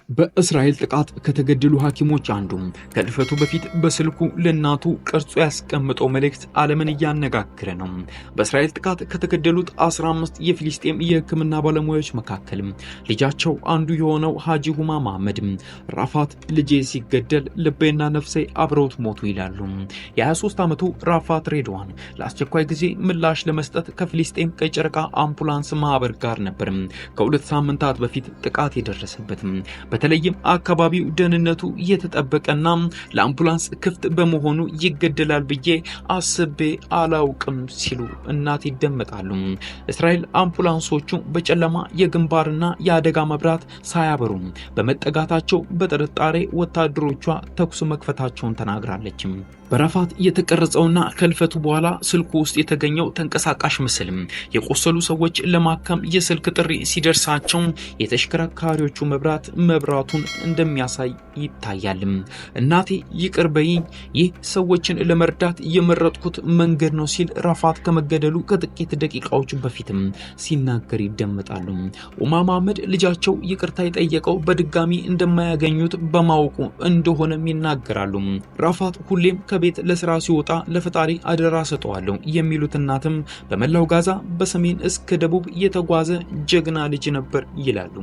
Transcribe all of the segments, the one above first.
በእስራኤል ጥቃት ከተገደሉ ሐኪሞች አንዱ ከልፈቱ በፊት በስልኩ ለናቱ ቀርጾ ያስቀምጠው መልእክት ዓለምን እያነጋገረ ነው። በእስራኤል ጥቃት ከተገደሉት 15 የፊሊስጤም የሕክምና ባለሙያዎች መካከል ልጃቸው አንዱ የሆነው ሐጂ ሁማ መሐመድ ራፋት ልጄ ሲገደል ልቤና ነፍሴ አብረውት ሞቱ ይላሉ። የ23 ዓመቱ ራፋት ሬድዋን ለአስቸኳይ ጊዜ ምላሽ ለመስጠት ከፊሊስጤም ቀይ ጨረቃ አምቡላንስ ማህበር ጋር ነበር ከሁለት ሳምንታት በፊት ጥቃት የደረሰበት። በተለይም አካባቢው ደህንነቱ እየተጠበቀና ለአምቡላንስ ክፍት በመሆኑ ይገደላል ብዬ አስቤ አላውቅም ሲሉ እናት ይደመጣሉ። እስራኤል አምቡላንሶቹ በጨለማ የግንባርና የአደጋ መብራት ሳያበሩ በመጠጋታቸው በጥርጣሬ ወታደሮቿ ተኩስ መክፈታቸውን ተናግራለች። በራፋት የተቀረጸውና ከልፈቱ በኋላ ስልኩ ውስጥ የተገኘው ተንቀሳቃሽ ምስል የቆሰሉ ሰዎች ለማከም የስልክ ጥሪ ሲደርሳቸው የተሽከርካሪዎቹ መብራቱን እንደሚያሳይ ይታያል። እናቴ ይቅር በይኝ፣ ይህ ሰዎችን ለመርዳት የመረጥኩት መንገድ ነው ሲል ራፋት ከመገደሉ ከጥቂት ደቂቃዎች በፊትም ሲናገር ይደመጣሉ። ኡማ መሐመድ ልጃቸው ይቅርታ የጠየቀው በድጋሚ እንደማያገኙት በማወቁ እንደሆነም ይናገራሉ። ራፋት ሁሌም ቤት ለስራ ሲወጣ ለፈጣሪ አደራ ሰጠዋለሁ የሚሉት እናትም በመላው ጋዛ በሰሜን እስከ ደቡብ የተጓዘ ጀግና ልጅ ነበር ይላሉ።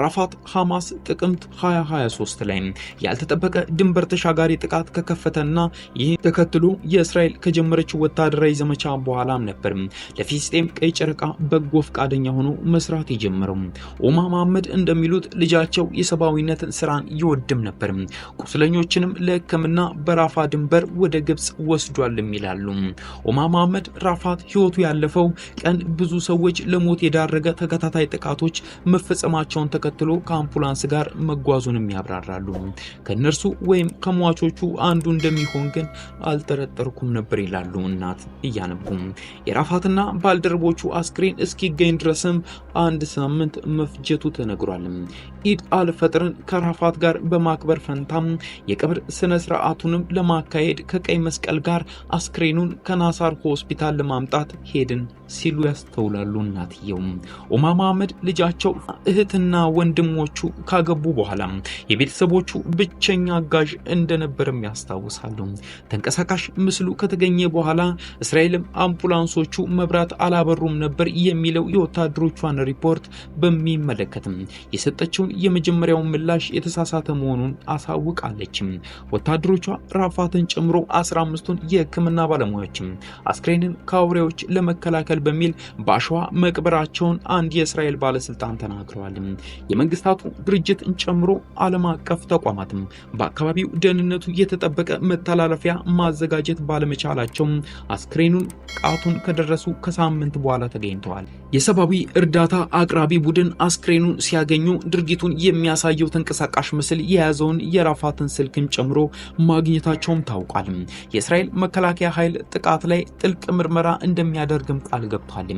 ራፋት ሐማስ ጥቅምት 2023 ላይ ያልተጠበቀ ድንበር ተሻጋሪ ጥቃት ከከፈተና ይህ ተከትሎ የእስራኤል ከጀመረችው ወታደራዊ ዘመቻ በኋላም ነበር ለፊሊስጤም ቀይ ጨረቃ በጎ ፈቃደኛ ሆኖ መስራት የጀመረው። ኡማ መሐመድ እንደሚሉት ልጃቸው የሰብአዊነትን ስራን ይወድም ነበር። ቁስለኞችንም ለሕክምና በራፋ ድንበር ወደ ግብጽ ወስዷል ይላሉ። ኡማ መሐመድ ራፋት ህይወቱ ያለፈው ቀን ብዙ ሰዎች ለሞት የዳረገ ተከታታይ ጥቃቶች መፈጸማቸውን ተከትሎ ከአምቡላንስ ጋር መጓዙንም ያብራራሉ። ከነርሱ ወይም ከሟቾቹ አንዱ እንደሚሆን ግን አልጠረጠርኩም ነበር ይላሉ እናት እያነቡ። የራፋትና ባልደረቦቹ አስክሬን እስኪገኝ ድረስም አንድ ሳምንት መፍጀቱ ተነግሯል። ኢድ አልፈጥርን ከራፋት ጋር በማክበር ፈንታም የቀብር ስነ ስርዓቱንም ለማካሄድ ከቀይ መስቀል ጋር አስክሬኑን ከናሳር ሆስፒታል ለማምጣት ሄድን ሲሉ ያስተውላሉ እናትየው። ኡማ መሐመድ ልጃቸው እህትና ወንድሞቹ ካገቡ በኋላ የቤተሰቦቹ ብቸኛ አጋዥ እንደነበርም ያስታውሳሉ። ተንቀሳቃሽ ምስሉ ከተገኘ በኋላ እስራኤልም አምቡላንሶቹ መብራት አላበሩም ነበር የሚለው የወታደሮቿን ሪፖርት በሚመለከትም የሰጠችውን የመጀመሪያው ምላሽ የተሳሳተ መሆኑን አሳውቃለች። ወታደሮቿ ራፋትን ጨምሮ 15ቱን የሕክምና ባለሙያዎችም አስክሬንን ከአውሬዎች ለመከላከል በሚል በአሸዋ መቅበራቸውን አንድ የእስራኤል ባለስልጣን ተናግረዋል። የመንግስታቱ ድርጅትን ጨምሮ ዓለም አቀፍ ተቋማትም በአካባቢው ደህንነቱ የተጠበቀ መተላለፊያ ማዘጋጀት ባለመቻላቸው አስክሬኑን ቃቱን ከደረሱ ከሳምንት በኋላ ተገኝተዋል። የሰብአዊ እርዳታ አቅራቢ ቡድን አስክሬኑን ሲያገኙ ድርጊቱን የሚያሳየው ተንቀሳቃሽ ምስል የያዘውን የራፋትን ስልክን ጨምሮ ማግኘታቸውም ታውቋል። የእስራኤል መከላከያ ኃይል ጥቃት ላይ ጥልቅ ምርመራ እንደሚያደርግም ቃል ገብቷል።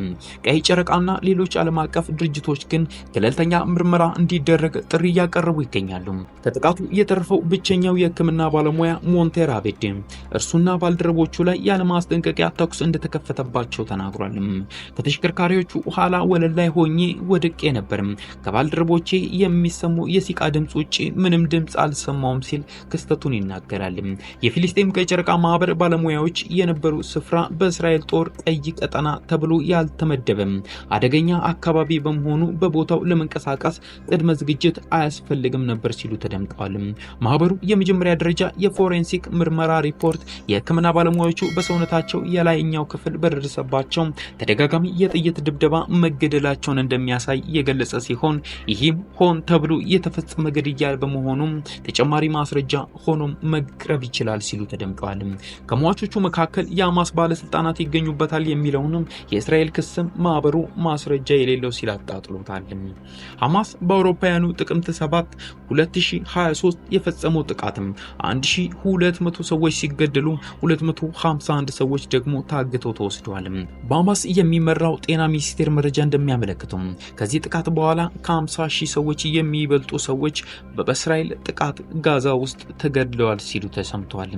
ቀይ ጨረቃና ሌሎች ዓለም አቀፍ ድርጅቶች ግን ገለልተኛ ምርመራ እንዲደረግ ጥሪ እያቀረቡ ይገኛሉ። ከጥቃቱ የተረፈው ብቸኛው የሕክምና ባለሙያ ሞንቴር አቤድ እርሱና ባልደረቦቹ ላይ ያለ ማስጠንቀቂያ ተኩስ እንደተከፈተባቸው ተናግሯል። ከተሽከርካሪዎቹ ኋላ ወለል ላይ ሆኜ ወድቄ ነበር። ከባልደረቦቼ የሚሰሙ የሲቃ ድምጽ ውጪ ምንም ድምጽ አልሰማውም ሲል ክስተቱን ይናገራል። የፊሊስጤም ቀይ ጨረቃ ማህበር ባለሙያዎች የነበሩ ስፍራ በእስራኤል ጦር ቀይ ቀጠና ተብሎ ያልተመደበ አደገኛ አካባቢ በመሆኑ በቦታው ለመንቀሳቀስ ቅድመ ዝግጅት አያስፈልግም ነበር ሲሉ ተደምጠዋል። ማህበሩ የመጀመሪያ ደረጃ የፎሬንሲክ ምርመራ ሪፖርት የሕክምና ባለሙያዎቹ በሰውነታቸው የላይኛው ክፍል በደረሰባቸው ተደጋጋሚ የጥይት ድብደባ መገደላቸውን እንደሚያሳይ የገለጸ ሲሆን ይህም ሆን ተብሎ የተፈጸመ ግድያ በመሆኑ ተጨማሪ ማስረጃ ሆኖ መቅረብ ይችላል ሲሉ ተደምጠዋል። ከሟቾቹ መካከል የሐማስ ባለስልጣናት ይገኙበታል የሚለውንም የእስራኤል ክስም ማህበሩ ማስረጃ የሌለው ሲል አጣጥሎታል። ሐማስ በአውሮፓውያኑ ጥቅምት 7 2023 የፈጸመው ጥቃትም 1200 ሰዎች ሲገደሉ 251 ሰዎች ደግሞ ታግተው ተወስደዋል። በሐማስ የሚመራው ጤና ሚኒስቴር መረጃ እንደሚያመለክተው ከዚህ ጥቃት በኋላ ከ50,000 ሰዎች ሺህ የሚበልጡ ሰዎች በእስራኤል ጥቃት ጋዛ ውስጥ ተገድለዋል ሲሉ ተሰምተዋል።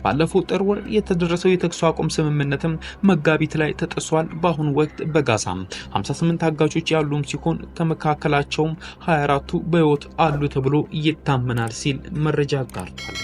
ባለፈው ጥር ወር የተደረሰው የተኩስ አቁም ስምምነትም መጋቢት ላይ ተጥሷል። በአሁኑ ወቅት በጋዛ 58 ታጋቾች ያሉም ሲሆን ከመካከላቸውም 24ቱ በሕይወት አሉ ተብሎ ይታመናል ሲል መረጃ አጋርቷል።